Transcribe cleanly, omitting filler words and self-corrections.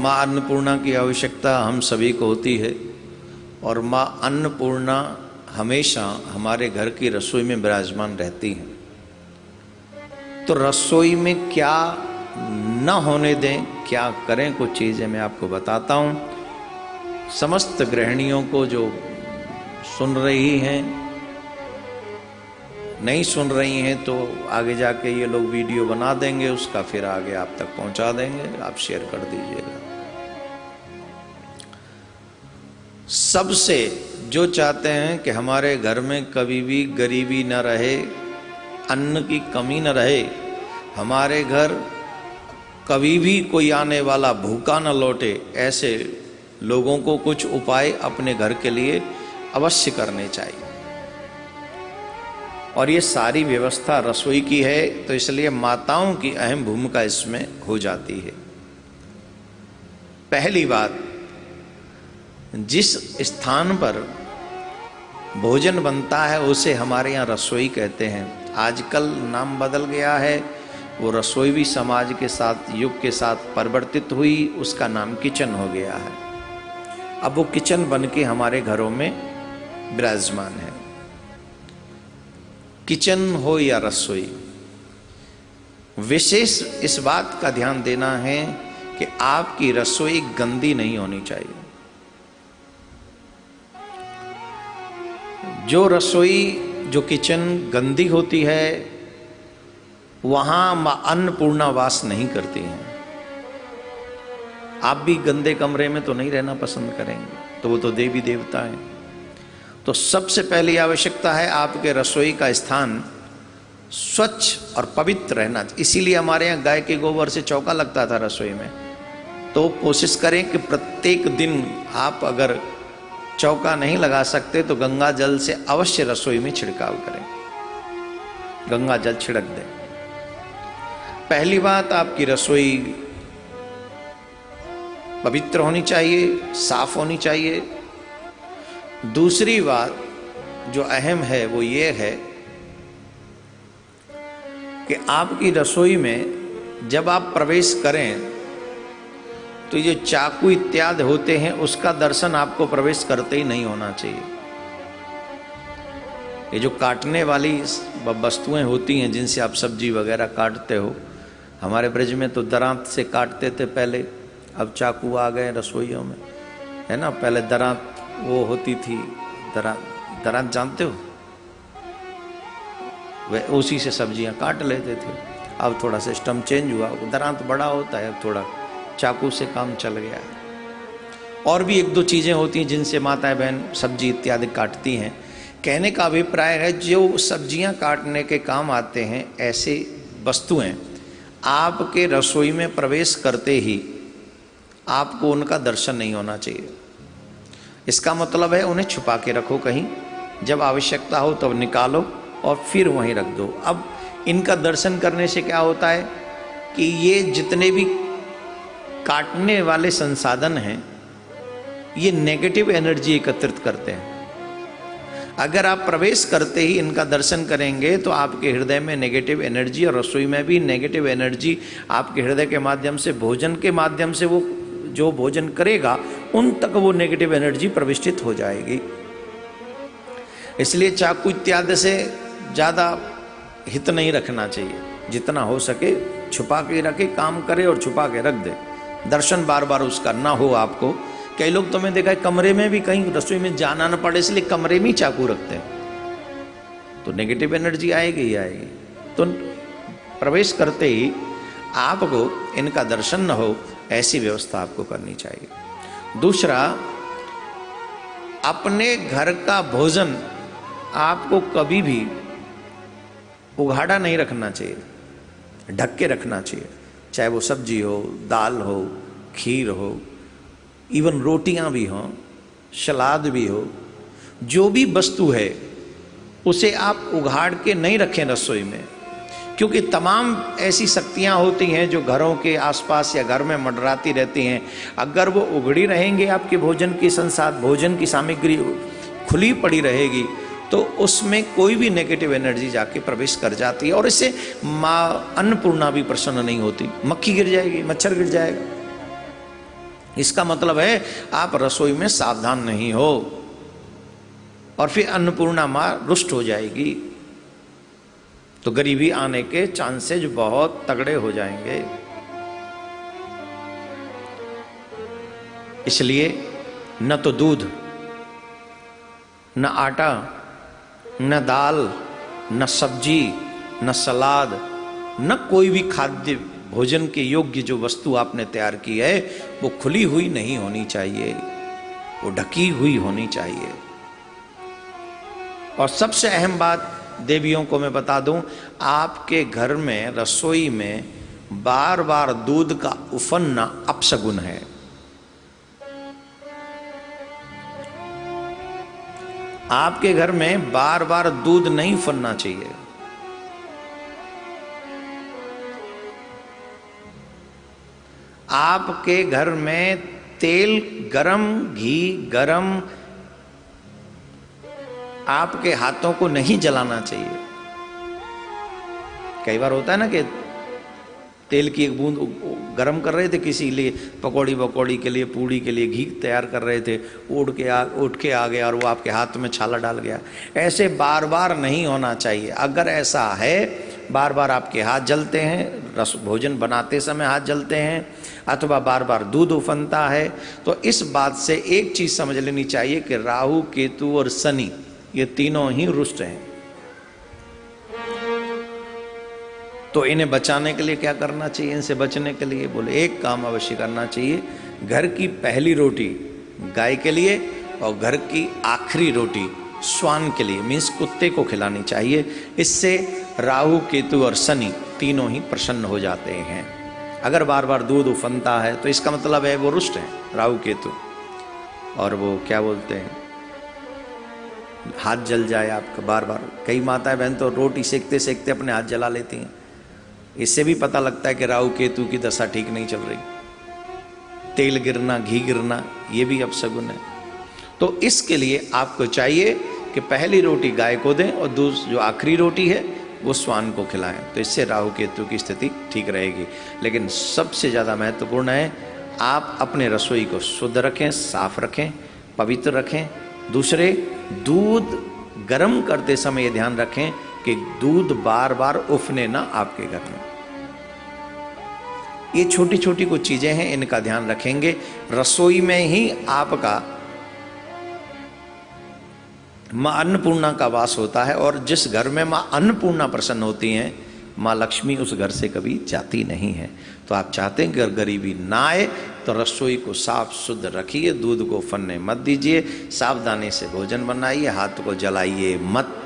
माँ अन्नपूर्णा की आवश्यकता हम सभी को होती है और माँ अन्नपूर्णा हमेशा हमारे घर की रसोई में विराजमान रहती हैं। तो रसोई में क्या न होने दें, क्या करें, कुछ चीज़ें मैं आपको बताता हूँ। समस्त गृहिणियों को जो सुन रही हैं, नहीं सुन रही हैं तो आगे जाके ये लोग वीडियो बना देंगे, उसका फिर आगे आप तक पहुंचा देंगे, आप शेयर कर दीजिएगा। सबसे जो चाहते हैं कि हमारे घर में कभी भी गरीबी न रहे, अन्न की कमी न रहे, हमारे घर कभी भी कोई आने वाला भूखा न लौटे, ऐसे लोगों को कुछ उपाय अपने घर के लिए अवश्य करने चाहिए। और ये सारी व्यवस्था रसोई की है, तो इसलिए माताओं की अहम भूमिका इसमें हो जाती है। पहली बात, जिस स्थान पर भोजन बनता है उसे हमारे यहाँ रसोई कहते हैं। आजकल नाम बदल गया है, वो रसोई भी समाज के साथ, युग के साथ परिवर्तित हुई, उसका नाम किचन हो गया है। अब वो किचन बन के हमारे घरों में विराजमान है। किचन हो या रसोई, विशेष इस बात का ध्यान देना है कि आपकी रसोई गंदी नहीं होनी चाहिए। जो रसोई, जो किचन गंदी होती है, वहां मां अन्नपूर्णा वास नहीं करती हैं। आप भी गंदे कमरे में तो नहीं रहना पसंद करेंगे, तो वो तो देवी देवता है। तो सबसे पहली आवश्यकता है आपके रसोई का स्थान स्वच्छ और पवित्र रहना। इसीलिए हमारे यहाँ गाय के गोबर से चौका लगता था रसोई में। तो कोशिश करें कि प्रत्येक दिन आप अगर चौका नहीं लगा सकते तो गंगा जल से अवश्य रसोई में छिड़काव करें, गंगा जल छिड़क दें। पहली बात, आपकी रसोई पवित्र होनी चाहिए, साफ होनी चाहिए। दूसरी बात जो अहम है वो ये है कि आपकी रसोई में जब आप प्रवेश करें तो ये चाकू इत्यादि होते हैं, उसका दर्शन आपको प्रवेश करते ही नहीं होना चाहिए। ये जो काटने वाली वस्तुएं होती हैं जिनसे आप सब्जी वगैरह काटते हो, हमारे ब्रज में तो दरांत से काटते थे पहले, अब चाकू आ गए रसोइयों में, है ना। पहले दरांत वो होती थी, दरांत जानते हो, वह उसी से सब्जियां काट लेते थे। अब थोड़ा सिस्टम चेंज हुआ, दरांत बड़ा होता है, अब थोड़ा चाकू से काम चल गया है। और भी एक दो चीज़ें होती हैं जिनसे माताएं बहन सब्जी इत्यादि काटती हैं। कहने का अभिप्राय है जो सब्जियां काटने के काम आते हैं, ऐसे वस्तुएं आपके रसोई में प्रवेश करते ही आपको उनका दर्शन नहीं होना चाहिए। इसका मतलब है उन्हें छुपा के रखो कहीं, जब आवश्यकता हो तब तो निकालो और फिर वहीं रख दो। अब इनका दर्शन करने से क्या होता है कि ये जितने भी काटने वाले संसाधन हैं, ये नेगेटिव एनर्जी एकत्रित करते हैं। अगर आप प्रवेश करते ही इनका दर्शन करेंगे तो आपके हृदय में नेगेटिव एनर्जी, और रसोई में भी नेगेटिव एनर्जी आपके हृदय के माध्यम से, भोजन के माध्यम से, वो जो भोजन करेगा उन तक वो नेगेटिव एनर्जी प्रविष्टित हो जाएगी। इसलिए चाकू इत्यादि से ज़्यादा हित नहीं रखना चाहिए, जितना हो सके छुपा के रखे, काम करे और छुपा के रख दे, दर्शन बार बार उसका ना हो आपको। कई लोग तो मैं देखा है कमरे में भी, कहीं रसोई में जाना न पड़े इसलिए कमरे में ही चाकू रखते हैं, तो नेगेटिव एनर्जी आएगी ही आएगी। तो प्रवेश करते ही आपको इनका दर्शन न हो, ऐसी व्यवस्था आपको करनी चाहिए। दूसरा, अपने घर का भोजन आपको कभी भी उघाड़ा नहीं रखना चाहिए, ढक के रखना चाहिए। चाहे वो सब्जी हो, दाल हो, खीर हो, इवन रोटियां भी हों, सलाद भी हो, जो भी वस्तु है उसे आप उघाड़ के नहीं रखें रसोई में, क्योंकि तमाम ऐसी शक्तियां होती हैं जो घरों के आसपास या घर में मंडराती रहती हैं। अगर वो उघड़ी रहेंगे, आपके भोजन की भोजन की सामग्री खुली पड़ी रहेगी, तो उसमें कोई भी नेगेटिव एनर्जी जाके प्रवेश कर जाती है, और इससे माँ अन्नपूर्णा भी प्रसन्न नहीं होती। मक्खी गिर जाएगी, मच्छर गिर जाएगा, इसका मतलब है आप रसोई में सावधान नहीं हो और फिर अन्नपूर्णा माँ रुष्ट हो जाएगी, तो गरीबी आने के चांसेज बहुत तगड़े हो जाएंगे। इसलिए न तो दूध, न आटा, न दाल, न सब्जी, न सलाद, न कोई भी खाद्य भोजन के योग्य जो वस्तु आपने तैयार की है वो खुली हुई नहीं होनी चाहिए, वो ढकी हुई होनी चाहिए। और सबसे अहम बात देवियों को मैं बता दूं, आपके घर में रसोई में बार बार दूध का उफनना अपशगुन है। आपके घर में बार बार दूध नहीं उफनना चाहिए। आपके घर में तेल गरम, घी गरम आपके हाथों को नहीं जलाना चाहिए। कई बार होता है ना कि तेल की एक बूंद गरम कर रहे थे किसी लिए, पकौड़ी वकौड़ी के लिए, पूड़ी के लिए घी तैयार कर रहे थे, उठ के आ गया और वो आपके हाथ में छाला डाल गया। ऐसे बार बार नहीं होना चाहिए। अगर ऐसा है, बार बार आपके हाथ जलते हैं, रस भोजन बनाते समय हाथ जलते हैं, अथवा बार बार दूध उफनता है, तो इस बात से एक चीज समझ लेनी चाहिए कि राहु, केतु और शनि ये तीनों ही रुष्ट हैं। तो इन्हें बचाने के लिए क्या करना चाहिए? इनसे बचने के लिए बोले एक काम अवश्य करना चाहिए, घर की पहली रोटी गाय के लिए और घर की आखिरी रोटी श्वान के लिए, मीन्स कुत्ते को खिलानी चाहिए। इससे राहु, केतु और शनि तीनों ही प्रसन्न हो जाते हैं। अगर बार बार दूध उफनता है तो इसका मतलब है वो रुष्ट है, राहु केतु। और वो क्या बोलते हैं, हाथ जल जाए आपका बार बार। कई माताएं बहन तो रोटी सेकते सेकते अपने हाथ जला लेती हैं। इससे भी पता लगता है कि राहु केतु की दशा ठीक नहीं चल रही। तेल गिरना, घी गिरना, ये भी अपशगुन है। तो इसके लिए आपको चाहिए कि पहली रोटी गाय को दें और दूसरी जो आखिरी रोटी है वो श्वान को खिलाएं। तो इससे राहु केतु की स्थिति ठीक रहेगी। लेकिन सबसे ज़्यादा महत्वपूर्ण है आप अपने रसोई को शुद्ध रखें, साफ रखें, पवित्र रखें। दूसरे, दूध गर्म करते समय ये ध्यान रखें कि दूध बार बार उफने ना आपके घर में। ये छोटी छोटी कुछ चीजें हैं, इनका ध्यान रखेंगे। रसोई में ही आपका मां अन्नपूर्णा का वास होता है, और जिस घर में मां अन्नपूर्णा प्रसन्न होती हैं, मां लक्ष्मी उस घर से कभी जाती नहीं है। तो आप चाहते हैं कि गरीबी ना आए तो रसोई को साफ शुद्ध रखिए, दूध को फनने मत दीजिए, सावधानी से भोजन बनाइए, हाथ को जलाइए मत।